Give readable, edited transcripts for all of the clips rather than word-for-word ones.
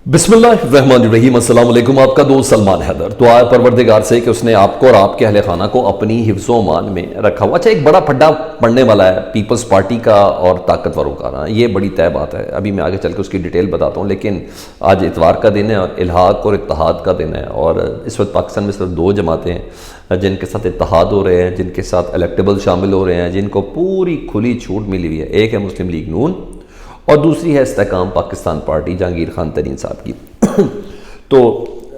बिस्मिल्लाहिर्रहमानिर्रहीम। अस्सलाम वालेकुम। आपका दोस्त सलमान हैदर। दुआ है परवरदिगार से कि उसने आपको और आपके अहले खाना को अपनी हिफ्ज़ व अमान में रखा हुआ। अच्छा, एक बड़ा फड्डा पड़ने वाला है पीपल्स पार्टी का और ताकतवरों का ना, ये बड़ी तय बात है। अभी मैं आगे चल के उसकी डिटेल बताता हूँ, लेकिन आज इतवार का दिन है और इल्हाक और इत्तेहाद का दिन है। और इस वक्त पाकिस्तान में सिर्फ दो जमातें हैं जिनके साथ इत्तेहाद हो रहे हैं, जिनके साथ इलेक्टेबल शामिल हो रहे हैं, जिनको पूरी खुली छूट मिली हुई है। एक है मुस्लिम लीग नून और दूसरी है इस्तेहकाम पाकिस्तान पार्टी जहांगीर खान तरीन साहब की। तो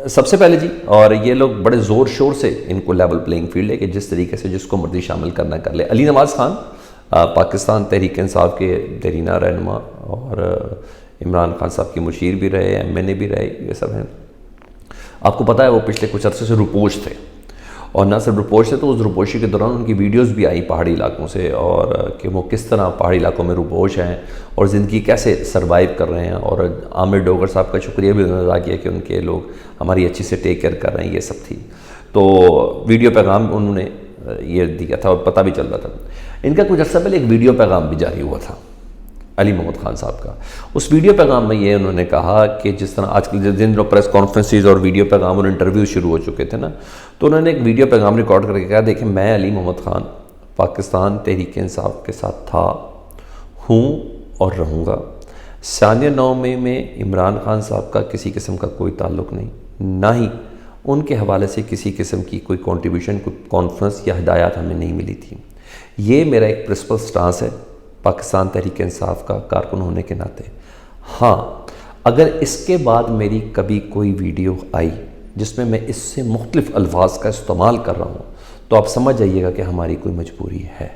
सबसे पहले जी, और ये लोग बड़े ज़ोर शोर से इनको लेवल प्लेइंग फील्ड है कि जिस तरीके से जिसको मर्जी शामिल करना कर ले। अली नवाज़ खान पाकिस्तान तहरीक इंसाफ के देरीना रहनुमा और इमरान खान साहब की मुशीर भी रहे, MNA भी रहे, ये सब हैं। आपको पता है वो पिछले कुछ अरसे से रुपोश थे, और ना सिर्फ रुपोश थे तो उस रुपोशी के दौरान उनकी वीडियोस भी आई पहाड़ी इलाकों से, और कि वो किस तरह पहाड़ी इलाकों में रुपोश हैं और ज़िंदगी कैसे सर्वाइव कर रहे हैं। और आमिर डोगर साहब का शुक्रिया भी उन्होंने अदा किया कि उनके लोग हमारी अच्छी से टेक केयर कर रहे हैं, ये सब थी। तो वीडियो पैगाम उन्होंने ये दिया था और पता भी चल रहा था। इनका कुछ अर्सा पहले एक वीडियो पैगाम भी जारी हुआ था अली मोहम्मद खान साहब का। उस वीडियो पैगाम में ये उन्होंने कहा कि जिस तरह आजकल जिन दिनों प्रेस कॉन्फ्रेंसेज और वीडियो पैगाम और इंटरव्यू शुरू हो चुके थे ना, तो उन्होंने एक वीडियो पैगाम रिकॉर्ड करके कहा, देखिए मैं अली मोहम्मद खान पाकिस्तान तहरीक इंसाफ के साथ था, हूँ और रहूँगा। सानिया 9 मई में इमरान खान साहब का किसी किस्म का कोई ताल्लुक़ नहीं, ना ही उनके हवाले से किसी किस्म की कोई कॉन्ट्रीब्यूशन, कोई कॉन्फ्रेंस या हिदायत हमें नहीं मिली थी। ये मेरा एक प्रिंसिपल स्टांस है पाकिस्तान तहरीक इंसाफ का कारकुन होने के नाते। हाँ, अगर इसके बाद मेरी कभी कोई वीडियो आई जिसमें मैं इससे मुख्तलिफ अल्फाज का इस्तेमाल कर रहा हूँ, तो आप समझ जाइएगा कि हमारी कोई मजबूरी है।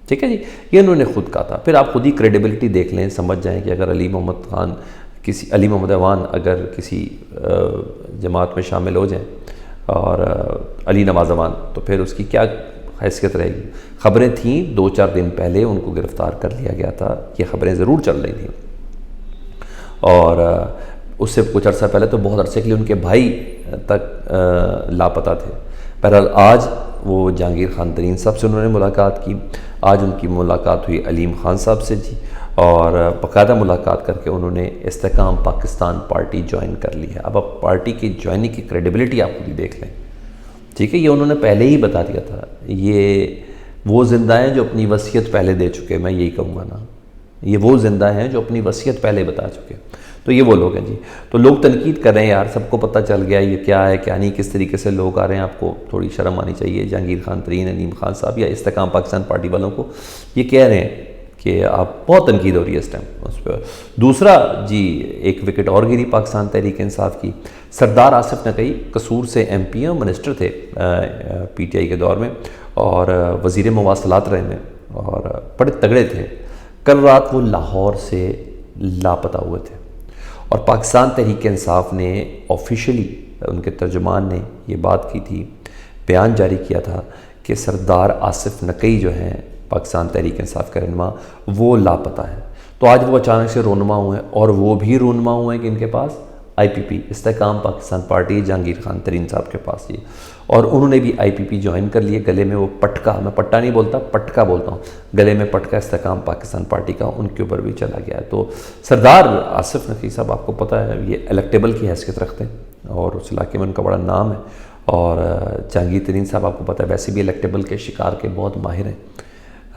ठीक है जी, ये उन्होंने खुद कहा था। फिर आप खुद ही क्रेडिबिलिटी देख लें, समझ जाएँ कि अगर अली मोहम्मद अवान अगर किसी जमात में शामिल हो जाएँ और अली नवाज़ अवान, तो फिर उसकी क्या हैसियत रहेगी। ख़बरें थीं 2-4 दिन पहले उनको गिरफ़्तार कर लिया गया था, ये ख़बरें ज़रूर चल रही थी। और उससे कुछ अर्सा पहले तो बहुत अरसे के लिए उनके भाई तक लापता थे। बहरहाल आज वो जहांगीर खान तरीन साहब से उन्होंने मुलाकात की। आज उनकी मुलाकात हुई अलीम खान साहब से जी, और बाकायदा मुलाकात करके उन्होंने इस्तेहकाम पाकिस्तान पार्टी ज्वाइन कर ली है। अब आप पार्टी की ज्वाइनिंग की क्रेडिबिलिटी आप खुद ही देख लें। ठीक है, ये उन्होंने पहले ही बता दिया था। ये वो ज़िंदा हैं जो अपनी वसीयत पहले दे चुके, मैं यही कहूँगा ना, ये वो ज़िंदा हैं जो अपनी वसीयत पहले बता चुके। तो ये वो लोग हैं जी। तो लोग तनकीद कर रहे हैं, यार सबको पता चल गया ये क्या है क्या नहीं, किस तरीके से लोग आ रहे हैं, आपको थोड़ी शर्म आनी चाहिए। जहांगीर खान तरीन, अलीम खान साहब या इस्तेहकाम पाकिस्तान पार्टी वालों को ये कह रहे हैं कि आप बहुत तनकीद हो रही है इस टाइम उस पर। दूसरा जी, एक विकेट और गिरी पाकिस्तान तहरीक इंसाफ की। सरदार आसिफ नकवी कसूर से MP और मिनिस्टर थे PTI के दौर में, और वज़ीर मवासलात रहे में, और बड़े तगड़े थे। कल रात वो लाहौर से लापता हुए थे, और पाकिस्तान तहरीक इंसाफ ने ऑफिशियली, उनके तर्जुमान ने ये बात की थी, बयान जारी किया था कि सरदार आसिफ नकवी जो हैं पाकिस्तान तहरीक इंसाफ के रहनुमा, वो लापता है। तो आज वो अचानक से रोनमा हुए हैं, और वो भी रोनमा हुए हैं कि इनके पास IPP इस्तेहकाम पाकिस्तान पार्टी जहांगीर खान तरीन साहब के पास ये, और उन्होंने भी IPP ज्वाइन कर लिए। गले में वो पटका, मैं पट्टा नहीं बोलता, पटका बोलता हूँ, गले में पटका इस्तेहकाम पाकिस्तान पार्टी का उनके ऊपर भी चला गया है। तो सरदार आसिफ नकवी साहब, आपको पता है ये इलेक्टेबल की हैसियत रखते हैं और उस इलाके में उनका बड़ा नाम है। और जहांगीर तरीन साहब आपको पता है वैसे भी इलेक्टेबल के शिकार के बहुत माहिर हैं,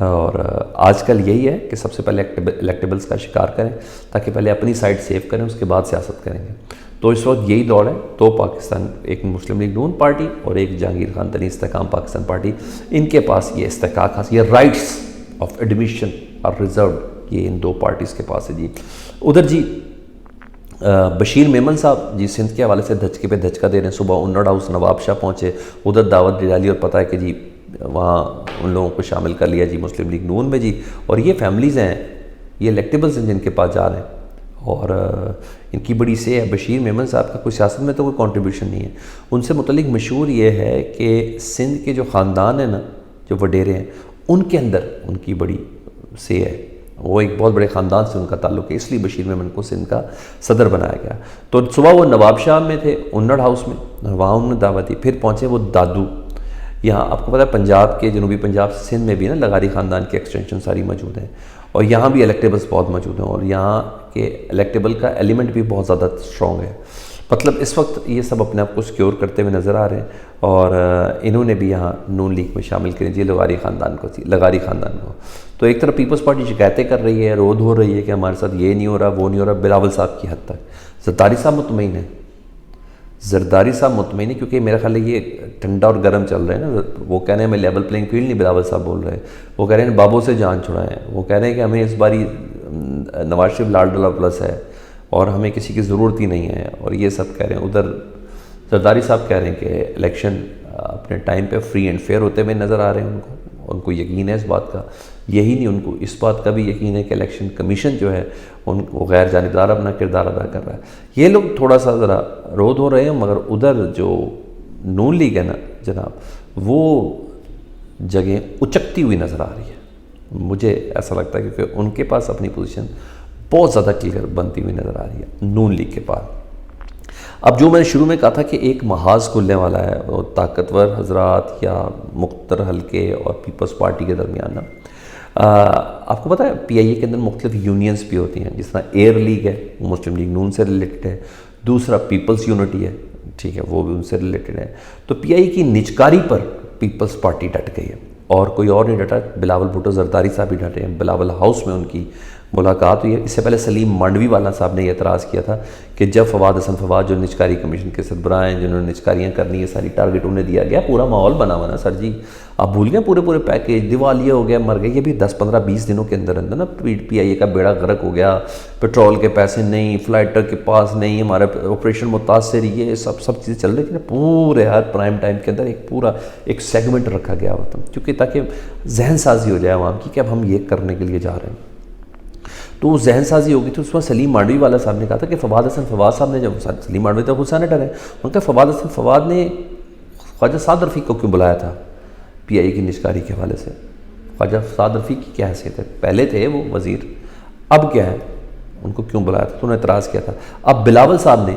और आजकल यही है कि सबसे पहले इलेक्टेबल्स का शिकार करें ताकि पहले अपनी साइड सेव करें, उसके बाद सियासत करेंगे। तो इस वक्त यही दौड़ है। तो पाकिस्तान, एक मुस्लिम लीग नून पार्टी और एक जहांगीर खान तरीन इस्तेहकाम पाकिस्तान पार्टी, इनके पास ये इस्तेहकाक हासिल, ये राइट्स ऑफ एडमिशन और रिजर्व, ये इन दो पार्टीज़ के पास है जी। उधर जी बशीर मेमन साहब जी सिंध के हवाले से धचके पे धचका दे रहे हैं। सुबह उन्नड़ हाउस नवाबशाह पहुँचे, उधर दावत डाली, और पता है कि जी वहाँ उन लोगों को शामिल कर लिया जी मुस्लिम लीग नून में जी। और ये फैमिलीज़ हैं, ये इलेक्टेबल्स हैं जिनके पास जा रहे हैं, और इनकी बड़ी से है। बशीर मेमन साहब का कोई सियासत में तो कोई कंट्रीब्यूशन नहीं है। उनसे मुतल्लिक मशहूर ये है कि सिंध के जो ख़ानदान है ना, जो वडेरे हैं, उनके अंदर उनकी बड़ी से है, वो एक बहुत बड़े ख़ानदान से उनका ताल्लुक़ है, इसलिए बशीर मेमन को सिंध का सदर बनाया गया। तो सुबह वो नवाबशाह में थे, उन्नड़ हाउस में, वहाँ उन्होंने दावत दी। फिर पहुँचे वो दादू, यहाँ आपको पता है पंजाब के, जनूबी पंजाब सिंध में भी ना लगारी ख़ानदान की एक्सटेंशन सारी मौजूद है, اور یہاں بھی الیکٹیبلز بہت موجود ہیں، اور یہاں کے الیکٹیبل کا ایلیمنٹ بھی بہت زیادہ اسٹرانگ ہے. مطلب اس وقت یہ سب اپنے آپ کو سیکیور کرتے ہوئے نظر آ رہے ہیں، اور انہوں نے بھی یہاں نون لیگ میں شامل کریں جی لغاری خاندان کو. تو ایک طرف پیپلز پارٹی شکایتیں کر رہی ہے، رود ہو رہی ہے کہ ہمارے ساتھ یہ نہیں ہو رہا، وہ نہیں ہو رہا. بلاول صاحب کی حد تک زرداری صاحب مطمئن ہیں، کیونکہ میرا خیال ہے یہ ٹھنڈا اور گرم چل رہے ہیں نا. وہ کہہ رہے ہیں ہمیں لیول پلینگ فیلڈ نہیں، بلاول صاحب بول رہے ہیں. وہ کہہ رہے ہیں بابوں سے جان چھڑائیں. وہ کہہ رہے ہیں کہ ہمیں اس باری نواز شریف لال ڈلا پلس ہے اور ہمیں کسی کی ضرورت ہی نہیں ہے، اور یہ سب کہہ رہے ہیں. ادھر زرداری صاحب کہہ رہے ہیں کہ الیکشن اپنے ٹائم پہ فری اینڈ فیئر ہوتے ہوئے نظر آ رہے ہیں. ان کو یقین ہے اس بات کا. یہی نہیں، ان کو اس بات کا بھی یقین ہے کہ الیکشن کمیشن جو ہے ان کو غیر جانبدار اپنا کردار ادا کر رہا ہے. یہ لوگ تھوڑا سا ذرا رود ہو رہے ہیں، مگر ادھر جو نون لیگ ہے نا جناب، وہ جگہیں اچکتی ہوئی نظر آ رہی ہے. مجھے ایسا لگتا ہے کیونکہ ان کے پاس اپنی پوزیشن بہت زیادہ کلیئر بنتی ہوئی نظر آ رہی ہے نون لیگ کے پاس. اب جو میں نے شروع میں کہا تھا کہ ایک محاذ کھلنے والا ہے وہ طاقتور حضرات یا مختار حلقے اور پیپلز پارٹی کے درمیان نا. آپ کو پتہ ہے پی آئی اے کے اندر مختلف یونینز بھی ہوتی ہیں، جس طرح ایئر لیگ ہے وہ مسلم لیگ نون سے ریلیٹڈ ہے، دوسرا پیپلز یونٹی ہے، ٹھیک ہے، وہ بھی ان سے ریلیٹڈ ہے. تو پی آئی اے کی نجکاری پر پیپلز پارٹی ڈٹ گئی ہے، اور کوئی اور نہیں ڈٹا. بلاول بھٹو زرداری صاحب بھی ڈٹے ہیں. بلاول ہاؤس میں ان کی ملاقات ہوئی ہے. اس سے پہلے سلیم مانڈوی والا صاحب نے یہ اعتراض کیا تھا کہ جب فواد حسن فواد جو نجکاری کمیشن کے سربراہ ہیں، جنہوں نے نجکاریاں کرنی ہے، ساری ٹارگٹ انہیں دیا گیا، پورا ماحول بنا ہوا نا سر جی. آپ بھول گئے پورے پیکیج، دیوالیہ ہو گیا، مر گئے. یہ بھی 10-15-20 دنوں کے اندر نا پی آئی اے کا بیڑا غرق ہو گیا. پیٹرول کے پیسے نہیں، فلائٹر کے پاس نہیں، ہمارے آپریشن متاثر، یہ سب چیزیں چل رہی تھی نا پورے ہر پرائم ٹائم کے اندر. ایک سیگمنٹ رکھا گیا ہوتا کیونکہ تاکہ ذہن سازی ہو جائے عوام کی کہ اب ہم یہ کرنے کے لیے جا رہے ہیں. تو وہ ذہن سازی ہوگی. تو اس میں سلیم مانڈوی والا صاحب نے کہا تھا کہ فواد حسن فواد صاحب نے، جب سلیم مانڈوی تھا خود سینیٹر ہے، ان کا فواد حسن فواد نے خواجہ سعد رفیق کو کیوں بلایا تھا پی آئی اے کی نجکاری کے حوالے سے؟ خواجہ سعد رفیق کی کیا حیثیت ہے؟ پہلے تھے وہ وزیر، اب کیا ہے؟ ان کو کیوں بلایا تھا؟ تو انہوں نے اعتراض کیا تھا. اب بلاول صاحب نے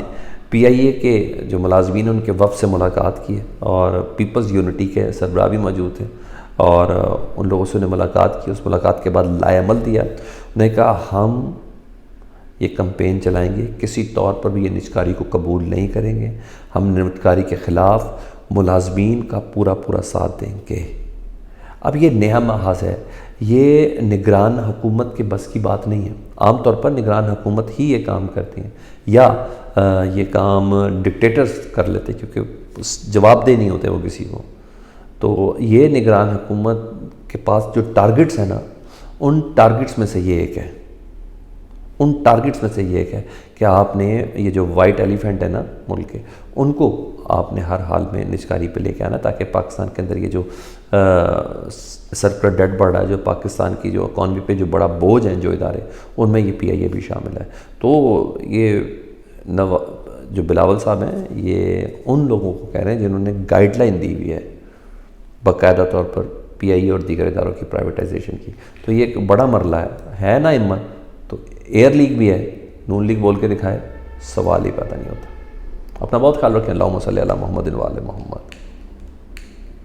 پی آئی اے کے جو ملازمین ان کے وفد سے ملاقات کی ہے، اور پیپلز یونٹی کے سربراہ بھی موجود تھے، اور ان لوگوں سے انہیں ملاقات کی. اس ملاقات کے بعد لائے عمل دیا. انہوں نے کہا ہم یہ کمپین چلائیں گے، کسی طور پر بھی یہ نجکاری کو قبول نہیں کریں گے، ہم نجکاری کے خلاف ملازمین کا پورا ساتھ دیں گے. اب یہ نیا محاذ ہے، یہ نگران حکومت کے بس کی بات نہیں ہے. عام طور پر نگران حکومت ہی یہ کام کرتی ہیں، یا یہ کام ڈکٹیٹرز کر لیتے کیونکہ جواب دہ نہیں ہوتے وہ کسی کو. تو یہ نگران حکومت کے پاس جو ٹارگٹس ہیں نا، ان ٹارگٹس میں سے یہ ایک ہے. کہ آپ نے یہ جو وائٹ ایلیفینٹ ہے نا ملک کے، ان کو آپ نے ہر حال میں نجکاری پہ لے کے آنا، تاکہ پاکستان کے اندر یہ جو سرکلر ڈیٹ بڑھ رہا ہے، جو پاکستان کی جو اکانومی پہ جو بڑا بوجھ ہیں جو ادارے، ان میں یہ پی آئی اے بھی شامل ہے. تو یہ جو بلاول صاحب ہیں، یہ ان لوگوں کو کہہ رہے ہیں جنہوں نے گائیڈ لائن دی ہوئی ہے باقاعدہ طور پر پی آئی اے اور دیگر اداروں کی پرائیویٹائزیشن کی. تو یہ ایک بڑا مرحلہ ہے نا ہمت. تو ایئر لیگ بھی ہے، نون لیگ بول کے دکھائے، سوال ہی پیدا نہیں ہوتا. اپنا بہت خیال رکھیں. اللہم صلی علی محمد و آل محمد.